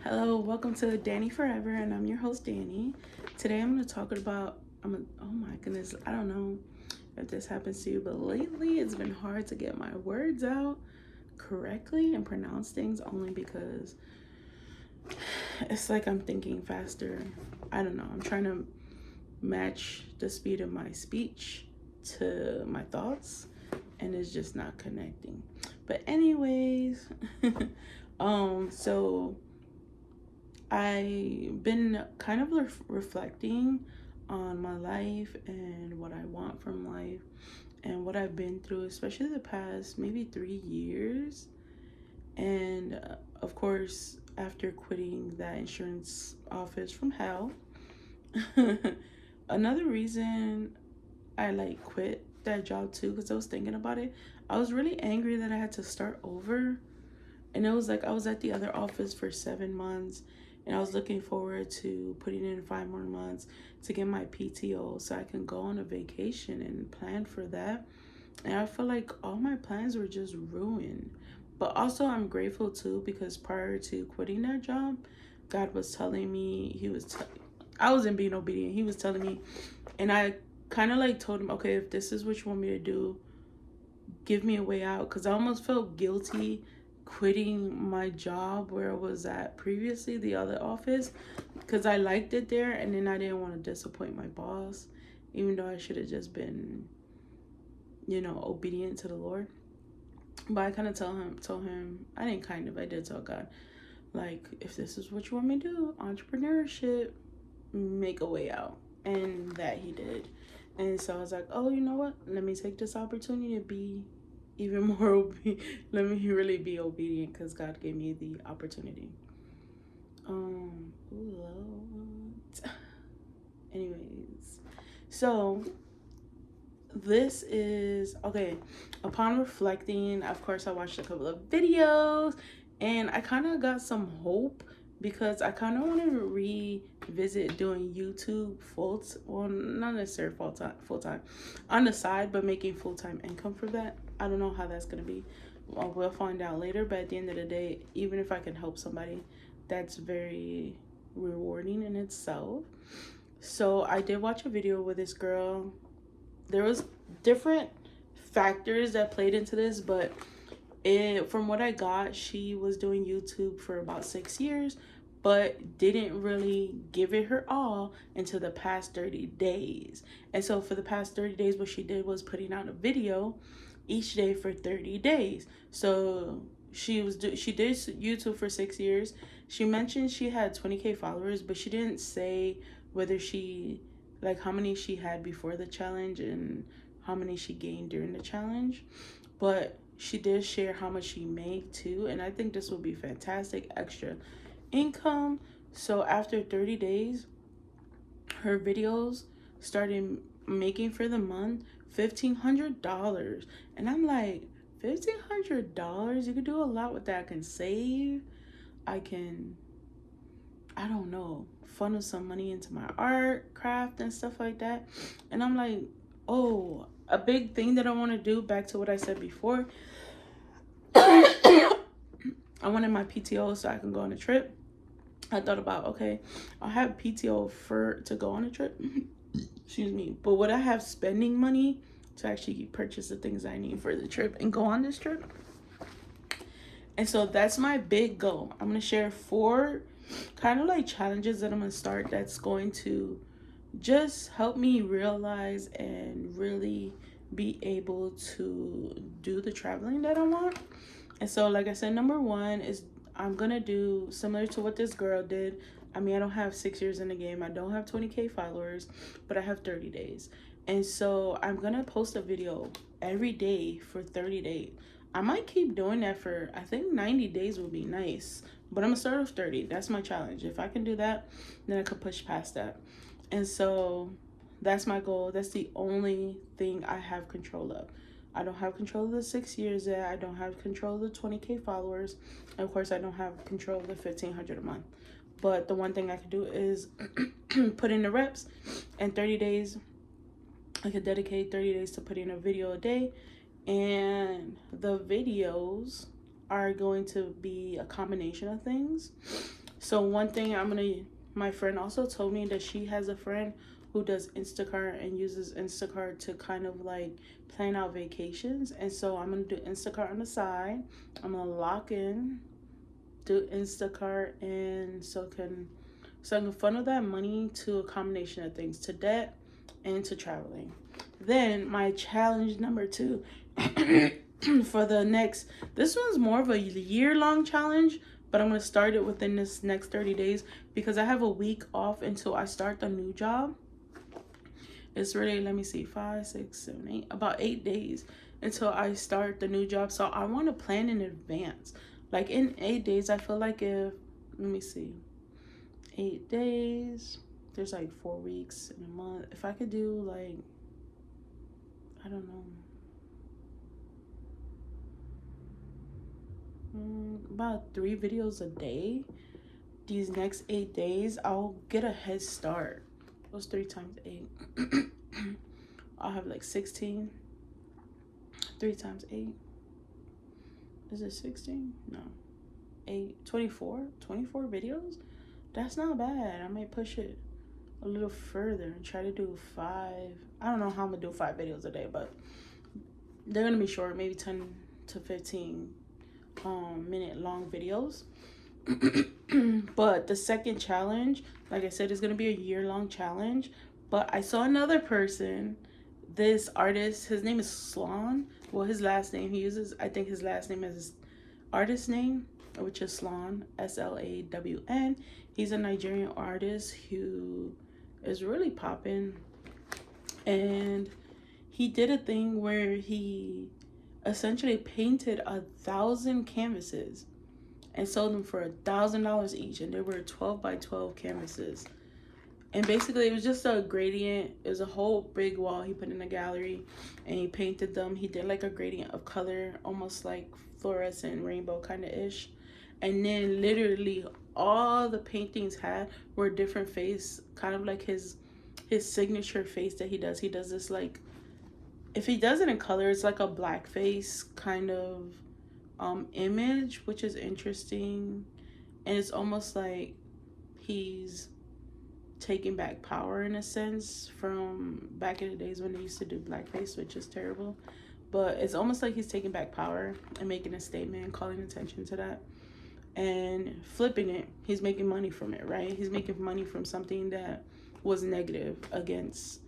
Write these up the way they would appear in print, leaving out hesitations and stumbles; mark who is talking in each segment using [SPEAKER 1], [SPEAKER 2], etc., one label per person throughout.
[SPEAKER 1] Hello, welcome to Danny Forever, and I'm your host, Danny. Today I'm going to talk about, oh my goodness, I don't know if this happens to you, but lately it's been hard to get my words out correctly and pronounce things only because it's like I'm thinking faster. I don't know, I'm trying to match the speed of my speech to my thoughts, and it's just not connecting. But anyways, so I've been kind of reflecting on my life and what I want from life and what I've been through, especially the past maybe 3 years. And of course, after quitting that insurance office from hell, another reason I quit that job too, because I was thinking about it. I was really angry that I had to start over, and it was like I was at the other office for 7 months, and I was looking forward to putting in 5 more months to get my PTO so I can go on a vacation and plan for that. And I feel like all my plans were just ruined. But also I'm grateful too, because prior to quitting that job, God was telling me, I wasn't being obedient. He was telling me, and I kind of told him, okay, if this is what you want me to do, give me a way out, because I almost felt guilty quitting my job where I was at previously, the other office, because I liked it there, and then I didn't want to disappoint my boss, even though I should have just been, obedient to the Lord. But I kind of told him, I did tell God, if this is what you want me to do, entrepreneurship, make a way out. And that he did. And so I was like, oh, you know what? Let me take this opportunity to be even more let me really be obedient, because God gave me the opportunity. Anyways, so this is okay. Upon reflecting, of course, I watched a couple of videos, and I kind of got some hope, because I kind of want to revisit doing YouTube well, not necessarily full time, on the side, but making full time income for that. I don't know how that's gonna be. Well, we'll find out later. But at the end of the day, even if I can help somebody, that's very rewarding in itself. So I did watch a video with this girl. There was different factors that played into this, but from what I got, she was doing YouTube for about 6 years, but didn't really give it her all until the past 30 days. And so for the past 30 days, what she did was putting out a video each day for 30 days. So she did YouTube for 6 years. She mentioned she had 20K followers, but she didn't say whether she, how many she had before the challenge and how many she gained during the challenge. But she did share how much she made too, and I think this will be fantastic extra income. So after 30 days, her videos started making for the month $1,500. And I'm like, $1,500? You could do a lot with that. I can save. I can, I don't know, funnel some money into my art, craft, and stuff like that. And I'm like, oh, a big thing that I want to do, back to what I said before, I wanted my PTO so I can go on a trip. I thought about, okay, I'll have PTO to go on a trip. Excuse me. But would I have spending money to actually purchase the things I need for the trip and go on this trip? And so that's my big goal. I'm going to share 4 kind of challenges that I'm going to start, that's going to just help me realize and really be able to do the traveling that I want. And so, like I said, number 1 is I'm going to do similar to what this girl did. I mean, I don't have 6 years in the game. I don't have 20K followers, but I have 30 days. And so I'm going to post a video every day for 30 days. I might keep doing that for, I think 90 days would be nice. But I'm going to start with 30. That's my challenge. If I can do that, then I could push past that. And so that's my goal. That's the only thing I have control of. I don't have control of the 6 years yet. I don't have control of the 20K followers. And of course, I don't have control of the $1,500 a month. But the one thing I can do is put in the reps. And 30 days, I could dedicate 30 days to putting a video a day. And the videos are going to be a combination of things. So one thing my friend also told me that she has a friend who does Instacart and uses Instacart to kind of like plan out vacations. And so I'm gonna do Instacart on the side. I'm gonna lock in, do Instacart, and so I can funnel that money to a combination of things, to debt and to traveling. Then my challenge number 2 for this one's more of a year-long challenge, but I'm going to start it within this next 30 days because I have a week off until I start the new job. It's really, let me see, 5, 6, 7, 8, about 8 days until I start the new job. So I want to plan in advance. Like in 8 days, I feel like let me see, 8 days, there's like 4 weeks in a month. If I could do like, I don't know, about 3 videos a day these next 8 days, I'll get a head start. What's 3 times 8? I'll have like 16. 3 times 8. Is it 16? No. 8, 24? 24 videos? That's not bad. I might push it a little further and try to do 5. I don't know how I'm gonna do 5 videos a day, but they're gonna be short, maybe 10 to 15 minute long videos. But the second challenge, like I said, is gonna be a year-long challenge. But I saw another person, this artist, his name is Slawn. Well, his last name, I think his last name is his artist name, which is Slawn, Slawn. He's a Nigerian artist who is really popping. And he did a thing where he essentially painted 1,000 canvases and sold them for $1,000 each, and they were 12 by 12 canvases. And basically it was just a gradient. It was a whole big wall he put in a gallery, and he painted them. He did like a gradient of color, almost like fluorescent rainbow kind of ish. And then literally all the paintings had were a different face, kind of like his signature face that he does. He does this, like, if he does it in color, it's like a black face kind of image, which is interesting. And it's almost like he's taking back power in a sense from back in the days when they used to do blackface, which is terrible. But it's almost like he's taking back power and making a statement, calling attention to that and flipping it. He's making money from it, right? He's making money from something that was negative against,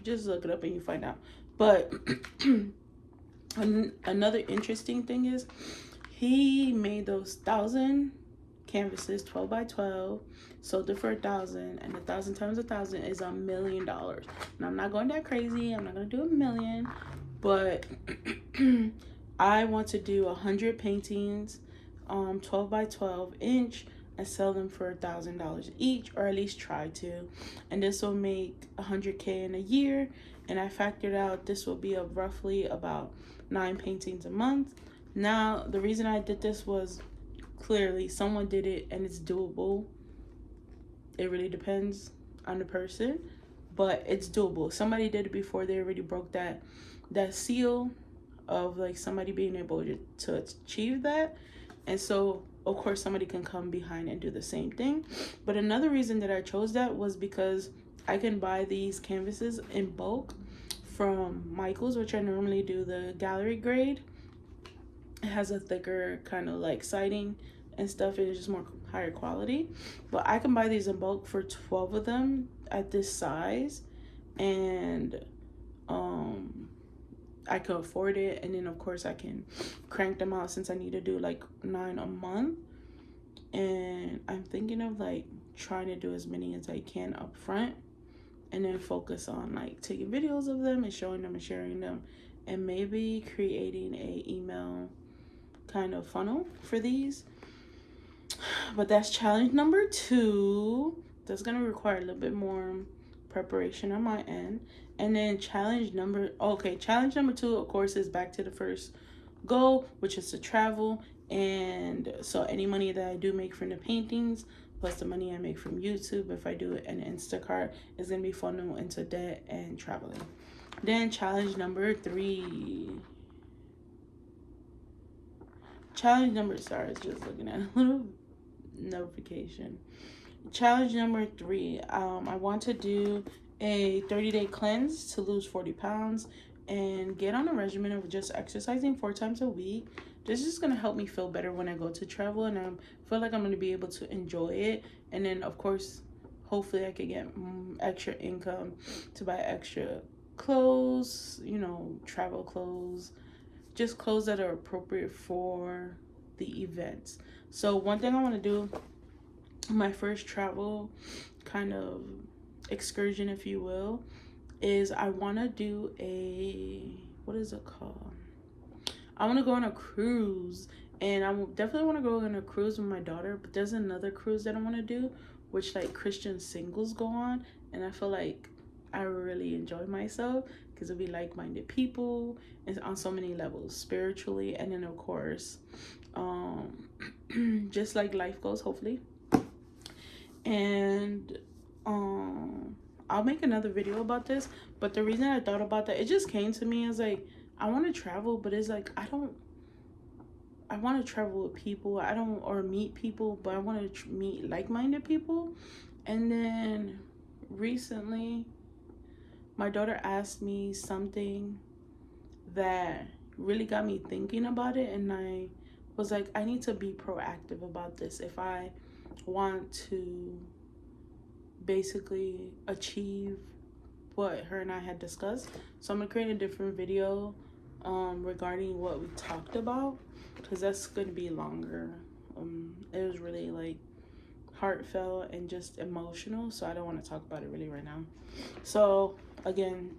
[SPEAKER 1] just look it up and you find out. But another interesting thing is he made those 1,000 canvases, 12 by 12, sold it for 1,000, and 1,000 times 1,000 is $1 million. And I'm not going that crazy. I'm not gonna do 1 million, but I want to do 100 paintings, 12 by 12 inch, and sell them for $1,000 each, or at least try to. And this will make 100K in a year. And I factored out this will be roughly about 9 paintings a month. Now, the reason I did this was clearly someone did it and it's doable. It really depends on the person, but it's doable. Somebody did it before. They already broke that seal of like somebody being able to achieve that. And so of course somebody can come behind and do the same thing. But another reason that I chose that was because I can buy these canvases in bulk from Michael's, which I normally do the gallery grade. It has a thicker kind of like siding and stuff, and it's just more higher quality. But I can buy these in bulk for 12 of them at this size, and I can afford it. And then of course I can crank them out since I need to do like 9 a month. And I'm thinking of like trying to do as many as I can up front, and then focus on like taking videos of them and showing them and sharing them, and maybe creating a email kind of funnel for these. But that's challenge number 2. That's gonna require a little bit more preparation on my end. And then challenge number 2, of course, is back to the first goal, which is to travel. And so any money that I do make from the paintings plus the money I make from YouTube, if I do it in Instacart, is gonna be funneled into debt and traveling. Then challenge number 3. Sorry, I was just looking at a little notification. Challenge number 3. I want to do a 30-day cleanse to lose 40 pounds and get on a regimen of just exercising 4 times a week. This is going to help me feel better when I go to travel, and I feel like I'm going to be able to enjoy it. And then, of course, hopefully I could get extra income to buy extra clothes, you know, travel clothes, just clothes that are appropriate for the events. So one thing I want to do, my first travel kind of excursion, if you will, is I want to do what is it called? I want to go on a cruise, and I definitely want to go on a cruise with my daughter, but there's another cruise that I want to do, which like Christian singles go on, and I feel like I really enjoy myself because it'll be like-minded people and on so many levels, spiritually, and then of course, just like life goes, hopefully. And I'll make another video about this, but the reason I thought about that, it just came to me as like, I want to travel, but it's like I want to travel with people, or meet people, but I want to meet like-minded people. And then recently my daughter asked me something that really got me thinking about it, and I was like, I need to be proactive about this if I want to basically achieve what her and I had discussed. So I'm gonna create a different video regarding what we talked about, because that's gonna be longer. It was really like heartfelt and just emotional, so I don't want to talk about it really right now. So again,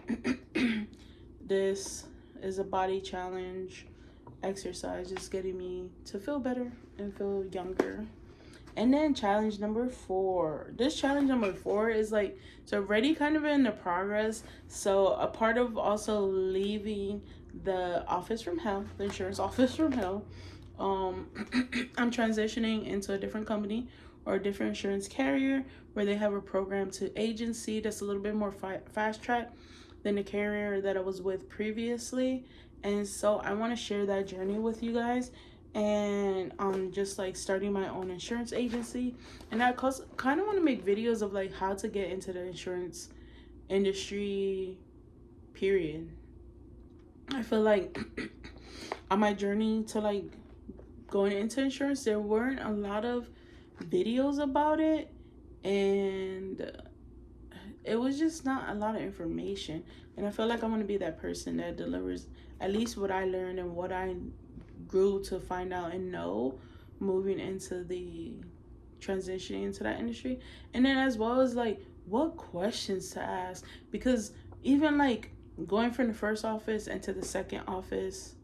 [SPEAKER 1] this is a body challenge exercise, just getting me to feel better and feel younger. And then challenge number 4. This challenge number 4 is like, it's already kind of in the progress. So a part of also leaving the office from hell, the insurance office from hell, I'm transitioning into a different company or a different insurance carrier where they have a program to agency that's a little bit more fast track than the carrier that I was with previously. And so I want to share that journey with you guys, and just like starting my own insurance agency. And I kind of want to make videos of like how to get into the insurance industry, period. I feel like on my journey to like going into insurance, there weren't a lot of videos about it, and it was just not a lot of information. And I feel like I'm going to be that person that delivers at least what I learned and what I grew to find out and know moving into the transitioning into that industry. And then as well as like what questions to ask, because even like going from the first office into the second office,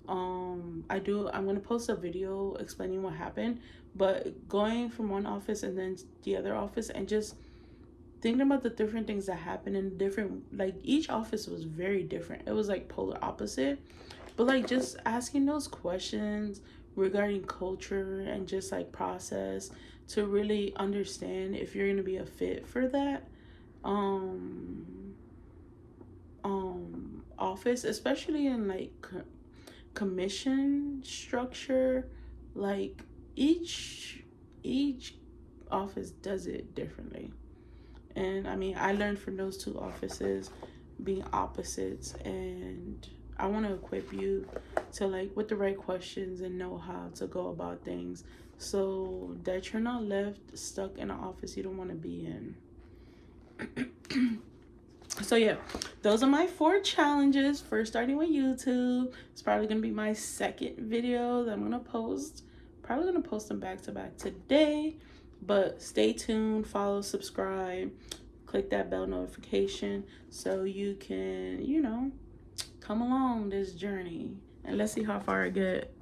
[SPEAKER 1] I'm gonna post a video explaining what happened, but going from one office and then the other office, and just thinking about the different things that happened in different, like each office was very different. It was like polar opposite, but like just asking those questions regarding culture and just like process to really understand if you're gonna be a fit for that office, especially in like commission structure. Like each office does it differently. And I mean, I learned from those 2 offices being opposites, and I want to equip you to like with the right questions and know how to go about things so that you're not left stuck in an office you don't want to be in. So yeah, those are my 4 challenges for starting with YouTube. It's probably gonna be my second video that I'm gonna post. Probably gonna post them back to back today, but stay tuned, follow, subscribe, click that bell notification so you can, you know, come along this journey, and let's see how far I get.